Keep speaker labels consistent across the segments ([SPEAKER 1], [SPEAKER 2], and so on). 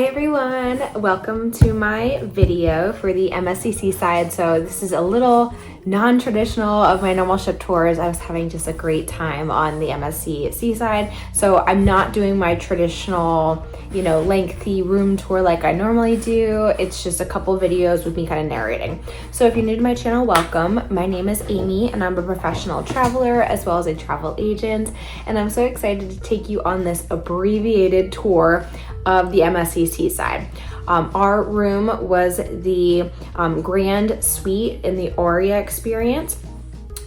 [SPEAKER 1] Hi everyone, welcome to my video for the MSC Seaside. So this is a little non-traditional of my normal ship tours. I was having just a great time on the MSC Seaside. So I'm not doing my traditional, lengthy room tour like I normally do. It's just a couple videos with me kind of narrating. So if you're new to my channel, welcome. My name is Amy and I'm a professional traveler as well as a travel agent. And I'm so excited to take you on this abbreviated tour of the MSC Seaside. Our room was the Grand Suite in the Aria experience.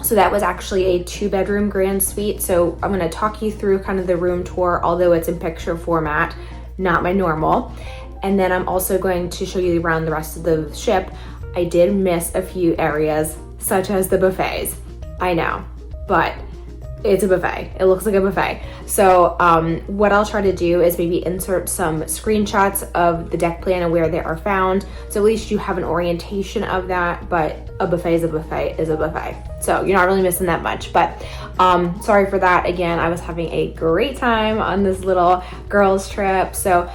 [SPEAKER 1] So that was actually a 2-bedroom Grand Suite. So I'm gonna talk you through kind of the room tour, although it's in picture format, not my normal. And then I'm also going to show you around the rest of the ship. I did miss a few areas, such as the buffets. I know, but it's a buffet. It looks like a buffet. So what I'll try to do is maybe insert some screenshots of the deck plan and where they are found. So at least you have an orientation of that, but a buffet is a buffet is a buffet. So you're not really missing that much, but sorry for that. Again, I was having a great time on this little girls trip. So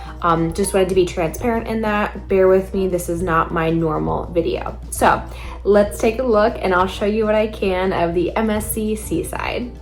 [SPEAKER 1] just wanted to be transparent in that. Bear with me, this is not my normal video. So let's take a look and I'll show you what I can of the MSC Seaside.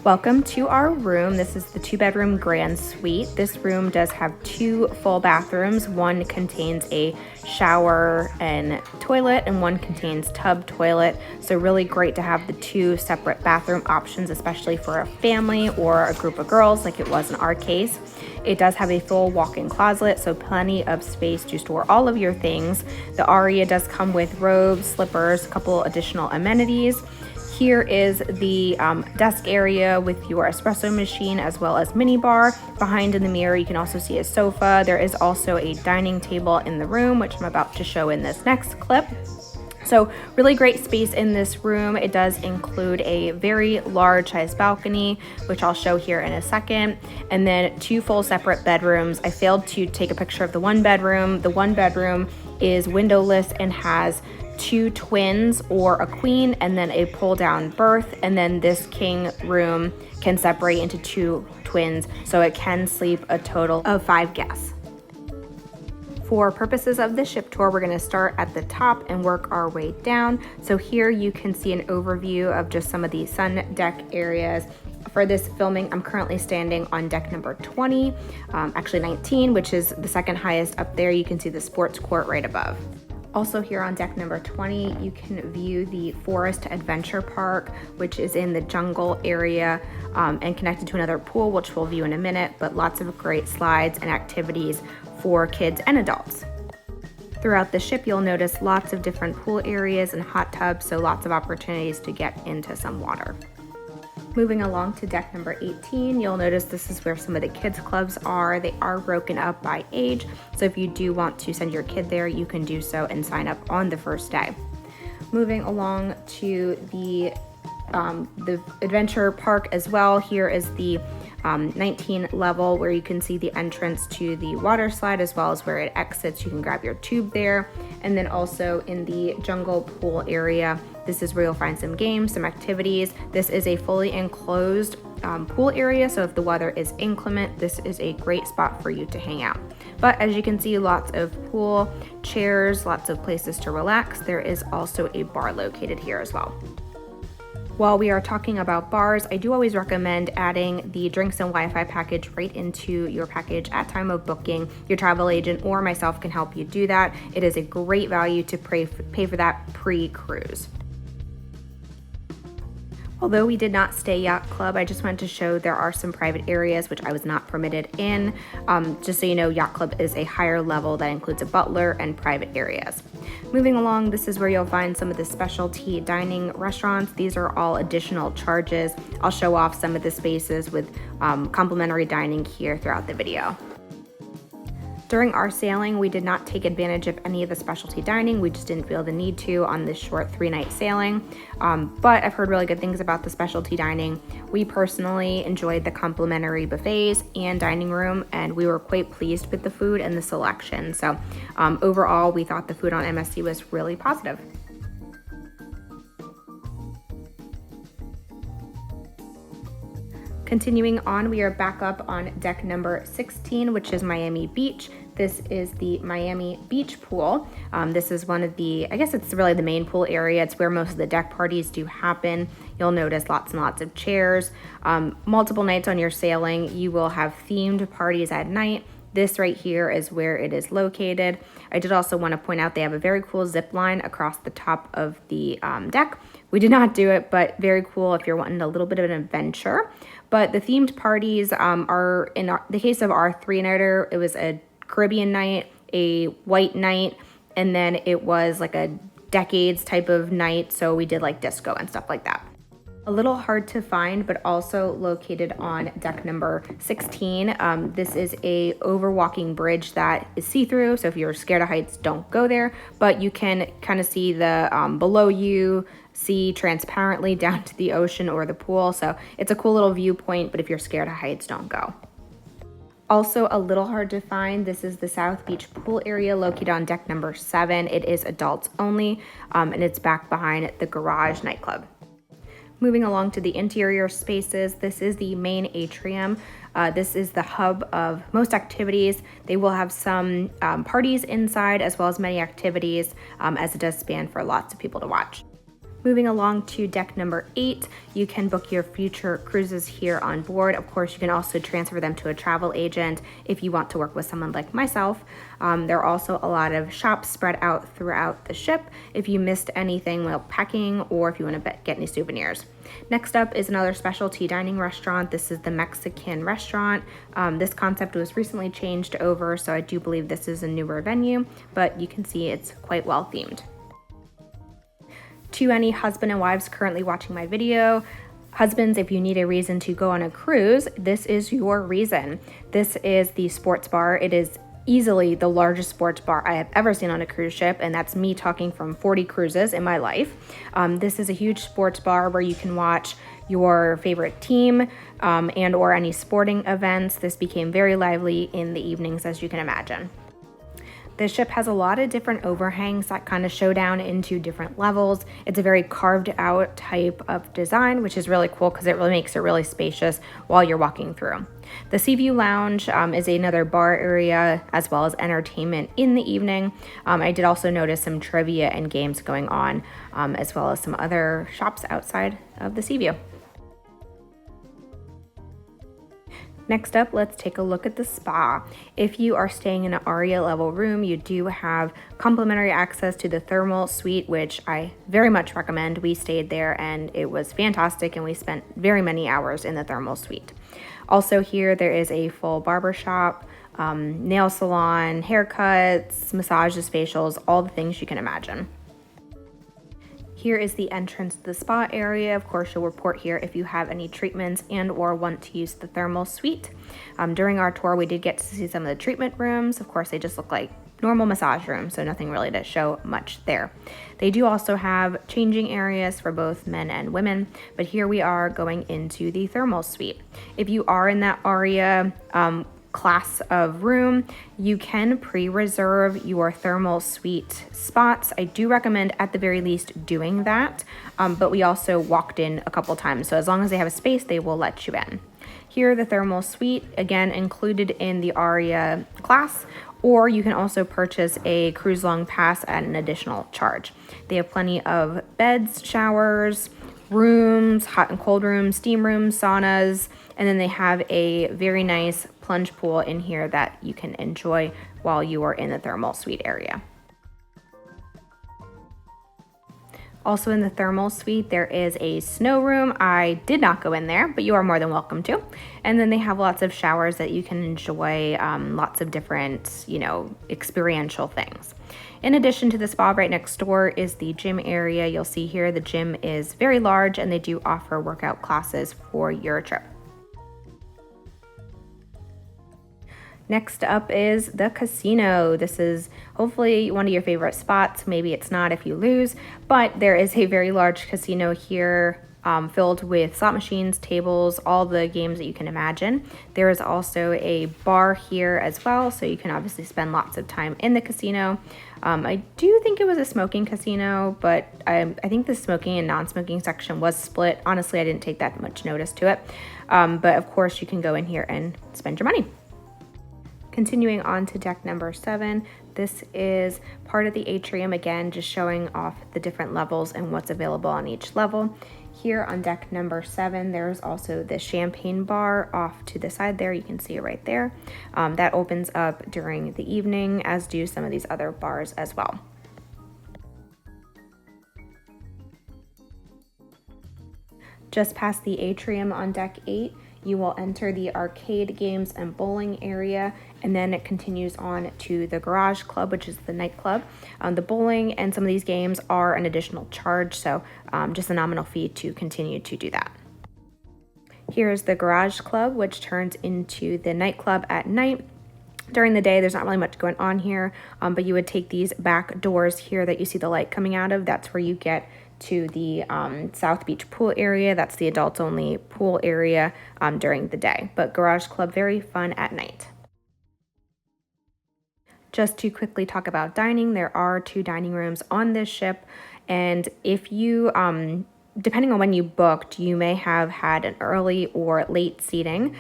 [SPEAKER 1] Welcome to our room. This is the 2-bedroom Grand Suite. This room does have 2 full bathrooms. One contains a shower and toilet and one contains tub toilet. So really great to have the 2 separate bathroom options, especially for a family or a group of girls like it was in our case. It does have a full walk-in closet, so plenty of space to store all of your things. The Aria does come with robes, slippers, a couple additional amenities. Here is the desk area with your espresso machine as well as mini bar. Behind in the mirror, you can also see a sofa. There is also a dining table in the room, which I'm about to show in this next clip. So really great space in this room. It does include a very large size balcony, which I'll show here in a second, and then 2 full separate bedrooms. I failed to take a picture of the 1 bedroom. The 1 bedroom is windowless and has 2 twins or a queen and then a pull down berth, and then this king room can separate into 2 twins, so it can sleep a total of 5 guests. For purposes of the ship tour, we're going to start at the top and work our way down. So here you can see an overview of just some of the sun deck areas. For this filming, I'm currently standing on deck number 20, actually 19, which is the second highest up there. You can see the sports court right above. Also here on deck number 20, you can view the Forest Adventure Park, which is in the jungle area and connected to another pool, which we'll view in a minute, but lots of great slides and activities for kids and adults. Throughout the ship, you'll notice lots of different pool areas and hot tubs, so lots of opportunities to get into some water. Moving along to deck number 18, you'll notice this is where some of the kids clubs are. They are broken up by age, so if you do want to send your kid there, you can do so and sign up on the first day. Moving along to the adventure park as well, here is the 19 level where you can see the entrance to the water slide as well as where it exits. You can grab your tube there. And then also in the jungle pool area, this is where you'll find some games, some activities. This is a fully enclosed pool area, so if the weather is inclement, this is a great spot for you to hang out. But as you can see, lots of pool chairs, lots of places to relax. There is also a bar located here as well. While we are talking about bars, I do always recommend adding the drinks and Wi-Fi package right into your package at time of booking. Your travel agent or myself can help you do that. It is a great value to pay for that pre-cruise. Although we did not stay yacht club, I just wanted to show there are some private areas which I was not permitted in. Just so you know, yacht club is a higher level that includes a butler and private areas. Moving along, this is where you'll find some of the specialty dining restaurants. These are all additional charges. I'll show off some of the spaces with complimentary dining here throughout the video. During our sailing, we did not take advantage of any of the specialty dining. We just didn't feel the need to on this short 3-night sailing. But I've heard really good things about the specialty dining. We personally enjoyed the complimentary buffets and dining room, and we were quite pleased with the food and the selection. So overall, we thought the food on MSC was really positive. Continuing on, we are back up on deck number 16, which is Miami Beach. This is the Miami Beach pool. This is one of the, I guess it's really the main pool area. It's where most of the deck parties do happen. You'll notice lots and lots of chairs. Multiple nights on your sailing, you will have themed parties at night. This right here is where it is located. I did also want to point out they have a very cool zip line across the top of the deck. We did not do it, but very cool if you're wanting a little bit of an adventure. But the themed parties are, in the case of our 3-nighter, it was a Caribbean night, a white night, and then it was like a decades type of night. So we did like disco and stuff like that. A little hard to find, but also located on deck number 16. This is a overwalking bridge that is see-through. So if you're scared of heights, don't go there, but you can kind of see the below you, see transparently down to the ocean or the pool. So it's a cool little viewpoint, but if you're scared of heights, don't go. Also a little hard to find, this is the South Beach pool area located on deck number 7. It is adults only, and it's back behind the Garage nightclub. Moving along to the interior spaces, this is the main atrium. This is the hub of most activities. They will have some parties inside as well as many activities, as it does span for lots of people to watch. Moving along to deck number 8, you can book your future cruises here on board. Of course, you can also transfer them to a travel agent if you want to work with someone like myself. There are also a lot of shops spread out throughout the ship if you missed anything while packing or if you want to get any souvenirs. Next up is another specialty dining restaurant. This is the Mexican restaurant. This concept was recently changed over, so I do believe this is a newer venue, but you can see it's quite well themed. To any husband and wives currently watching my video, husbands, if you need a reason to go on a cruise, this is your reason. This is the sports bar. It is easily the largest sports bar I have ever seen on a cruise ship, and that's me talking from 40 cruises in my life. This is a huge sports bar where you can watch your favorite team and or any sporting events. This became very lively in the evenings, as you can imagine. The ship has a lot of different overhangs that kind of show down into different levels. It's a very carved out type of design, which is really cool because it really makes it really spacious while you're walking through. The Seaview Lounge is another bar area as well as entertainment in the evening. I did also notice some trivia and games going on, as well as some other shops outside of the Seaview. Next up, let's take a look at the spa. If you are staying in an ARIA level room, you do have complimentary access to the thermal suite, which I very much recommend. We stayed there and it was fantastic, and we spent very many hours in the thermal suite. Also here, there is a full barber shop, nail salon, haircuts, massages, facials, all the things you can imagine. Here is the entrance to the spa area. Of course, you'll report here if you have any treatments and or want to use the thermal suite. During our tour, we did get to see some of the treatment rooms. Of course, they just look like normal massage rooms, so nothing really to show much there. They do also have changing areas for both men and women, but here we are going into the thermal suite. If you are in that ARIA class of room, you can pre-reserve your thermal suite spots. I do recommend at the very least doing that, but we also walked in a couple times, so as long as they have a space, they will let you in. Here, the thermal suite, again, included in the ARIA class, or you can also purchase a cruise long pass at an additional charge. They have plenty of beds, showers, rooms, hot and cold rooms, steam rooms, saunas, and then they have a very nice plunge pool in here that you can enjoy while you are in the thermal suite area. Also in the thermal suite, there is a snow room. I did not go in there, but you are more than welcome to. And then they have lots of showers that you can enjoy, lots of different, experiential things. In addition to the spa, right next door is the gym area. You'll see here the gym is very large and they do offer workout classes for your trip. Next up is the casino. This is hopefully one of your favorite spots. Maybe it's not if you lose, but there is a very large casino here filled with slot machines, tables, all the games that you can imagine. There is also a bar here as well, so you can obviously spend lots of time in the casino. I do think it was a smoking casino, but I think the smoking and non-smoking section was split. Honestly, I didn't take that much notice to it. But of course, you can go in here and spend your money. Continuing on to deck number 7, this is part of the atrium, again, just showing off the different levels and what's available on each level. Here on deck number 7, there's also the champagne bar off to the side there. You can see it right there. That opens up during the evening, as do some of these other bars as well. Just past the atrium on deck 8, you will enter the arcade games and bowling area, and then it continues on to the garage club, which is the nightclub. The bowling and some of these games are an additional charge, so just a nominal fee to continue to do that. Here's the garage club, which turns into the nightclub at night. During the day, there's not really much going on here, but you would take these back doors here that you see the light coming out of. That's where you get to the South Beach pool area. That's the adults only pool area during the day, but garage club, very fun at night. Just to quickly talk about dining, there are 2 dining rooms on this ship, and if you depending on when you booked, you may have had an early or late seating.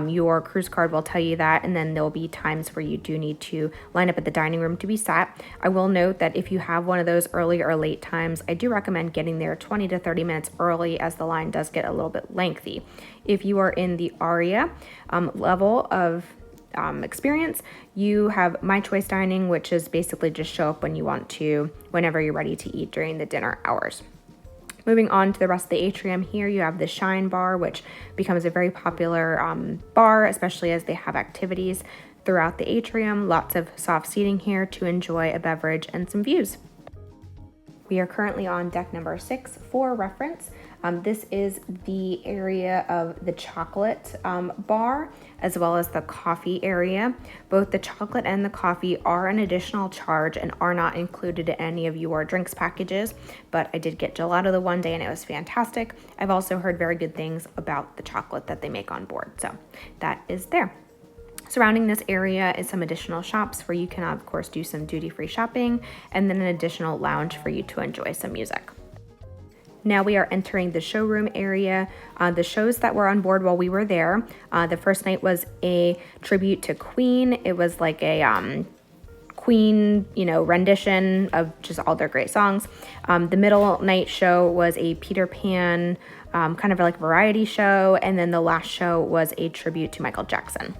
[SPEAKER 1] Your cruise card will tell you that, and then there'll be times where you do need to line up at the dining room to be sat. I will note that if you have one of those early or late times, I do recommend getting there 20 to 30 minutes early, as the line does get a little bit lengthy. If you are in the Aria level of experience, you have My Choice Dining, which is basically just show up when you want to, whenever you're ready to eat during the dinner hours. Moving on to the rest of the atrium, here you have the Shine Bar, which becomes a very popular bar, especially as they have activities throughout the atrium. Lots of soft seating here to enjoy a beverage and some views. We are currently on deck number 6 for reference. This is the area of the chocolate bar, as well as the coffee area. Both the chocolate and the coffee are an additional charge and are not included in any of your drinks packages, but I did get gelato the one day and it was fantastic. I've also heard very good things about the chocolate that they make on board, so that is there. Surrounding this area is some additional shops where you can, of course, do some duty-free shopping, and then an additional lounge for you to enjoy some music. Now we are entering the showroom area. The shows that were on board while we were there, the first night was a tribute to Queen. It was like a Queen, rendition of just all their great songs. The middle night show was a Peter Pan kind of like variety show, and then the last show was a tribute to Michael Jackson.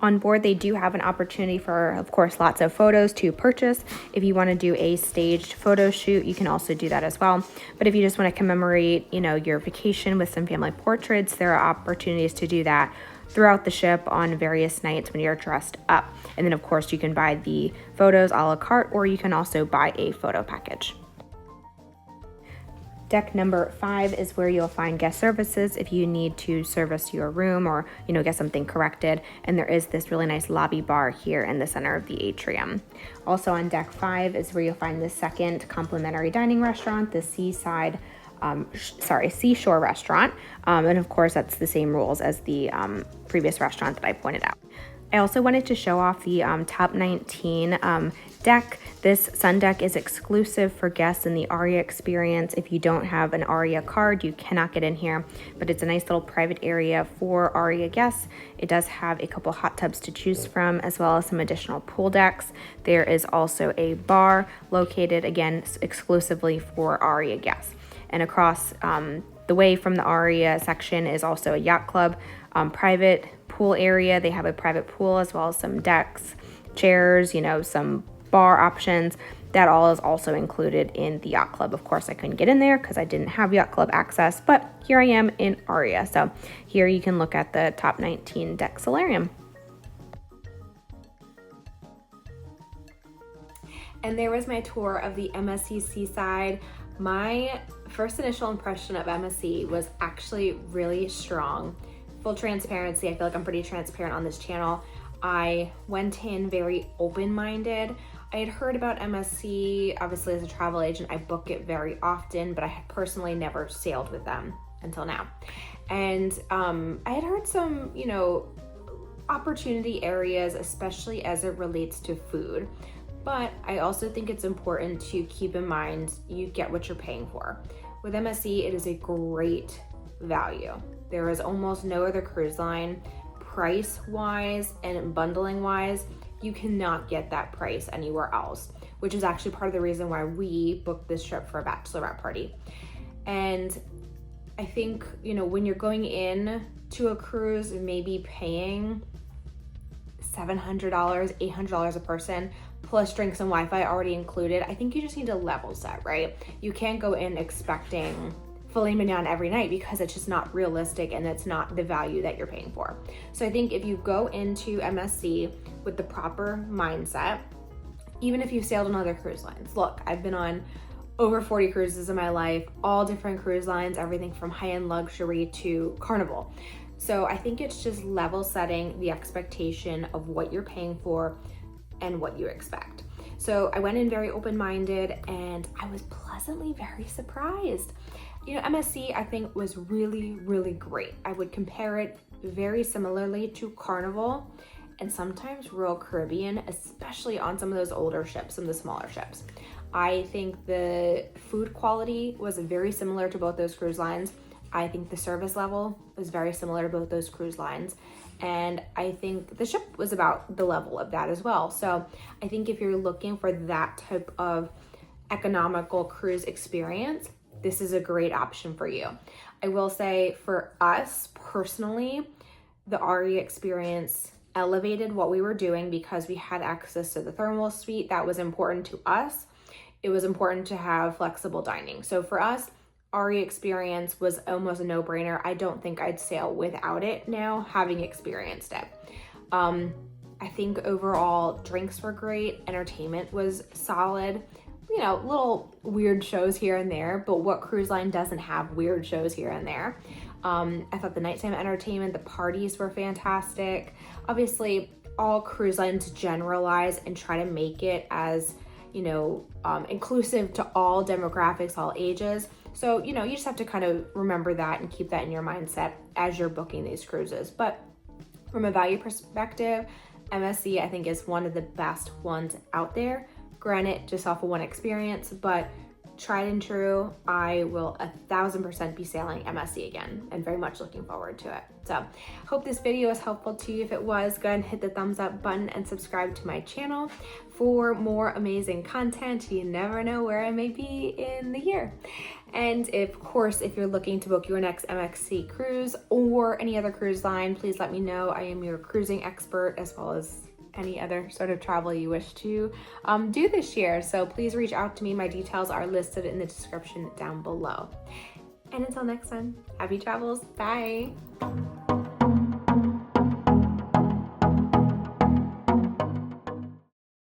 [SPEAKER 1] On board, they do have an opportunity for, of course, lots of photos to purchase. If you want to do a staged photo shoot, you can also do that as well. But if you just want to commemorate, your vacation with some family portraits, there are opportunities to do that throughout the ship on various nights when you're dressed up. And then, of course, you can buy the photos a la carte, or you can also buy a photo package. Deck number 5 is where you'll find guest services if you need to service your room or, get something corrected. And there is this really nice lobby bar here in the center of the atrium. Also on deck 5 is where you'll find the second complimentary dining restaurant, the Seaside, Seashore restaurant. And of course, that's the same rules as the previous restaurant that I pointed out. I also wanted to show off the Top 19 deck. This sun deck is exclusive for guests in the Aria experience. If you don't have an Aria card, you cannot get in here, but it's a nice little private area for Aria guests. It does have a couple hot tubs to choose from, as well as some additional pool decks. There is also a bar located, again, exclusively for Aria guests. And across the way from the Aria section is also a yacht club, private pool area. They have a private pool as well as some decks, chairs, some bar options. That all is also included in the yacht club. Of course, I couldn't get in there because I didn't have yacht club access, but here I am in Aria. So here you can look at the Top 19 deck solarium. And there was my tour of the MSC Seaside. My first initial impression of MSC was actually really strong. Full transparency, I feel like I'm pretty transparent on this channel. I went in very open-minded. I had heard about MSC, obviously as a travel agent, I book it very often, but I had personally never sailed with them until now. And I had heard some, you know, opportunity areas, especially as it relates to food. But I also think it's important to keep in mind you get what you're paying for. With MSC, it is a great value. There is almost no other cruise line, price-wise and bundling-wise, you cannot get that price anywhere else, which is actually part of the reason why we booked this trip for a bachelorette party. And I think, you know, when you're going in to a cruise, maybe paying $700, $800 a person, plus drinks and Wi-Fi already included, I think you just need to level set, right? You can't go in expecting filet mignon every night because it's just not realistic and it's not the value that you're paying for. So I think if you go into MSC with the proper mindset, even if you've sailed on other cruise lines, look, I've been on over 40 cruises in my life, all different cruise lines, everything from high-end luxury to Carnival. So I think it's just level setting the expectation of what you're paying for and what you expect. So I went in very open-minded and I was pleasantly very surprised. You know, MSC I think was really, really great. I would compare it very similarly to Carnival and sometimes Royal Caribbean, especially on some of those older ships, some of the smaller ships. I think the food quality was very similar to both those cruise lines. I think the service level was very similar to both those cruise lines. And I think the ship was about the level of that as well. So I think if you're looking for that type of economical cruise experience, this is a great option for you. I will say for us personally, the RE experience elevated what we were doing because we had access to the thermal suite. That was important to us. It was important to have flexible dining. So for us, RE experience was almost a no-brainer. I don't think I'd sail without it now, having experienced it. I think overall drinks were great, entertainment was solid. You know, little weird shows here and there, but what cruise line doesn't have weird shows here and there? I thought the nighttime entertainment, the parties were fantastic. Obviously, all cruise lines generalize and try to make it as, you know, inclusive to all demographics, all ages. So, you know, you just have to kind of remember that and keep that in your mindset as you're booking these cruises. But from a value perspective, MSC I think is one of the best ones out there. Granted, just off of one experience, but tried and true, I will 1000% be sailing MSC again and very much looking forward to it. So hope this video was helpful to you. If it was, go ahead and hit the thumbs up button and subscribe to my channel for more amazing content. You never know where I may be in the year. And of course, if you're looking to book your next MSC cruise or any other cruise line, please let me know. I am your cruising expert as well as any other sort of travel you wish to do this year. So please reach out to me. My details are listed in the description down below. And until next time, happy travels. Bye.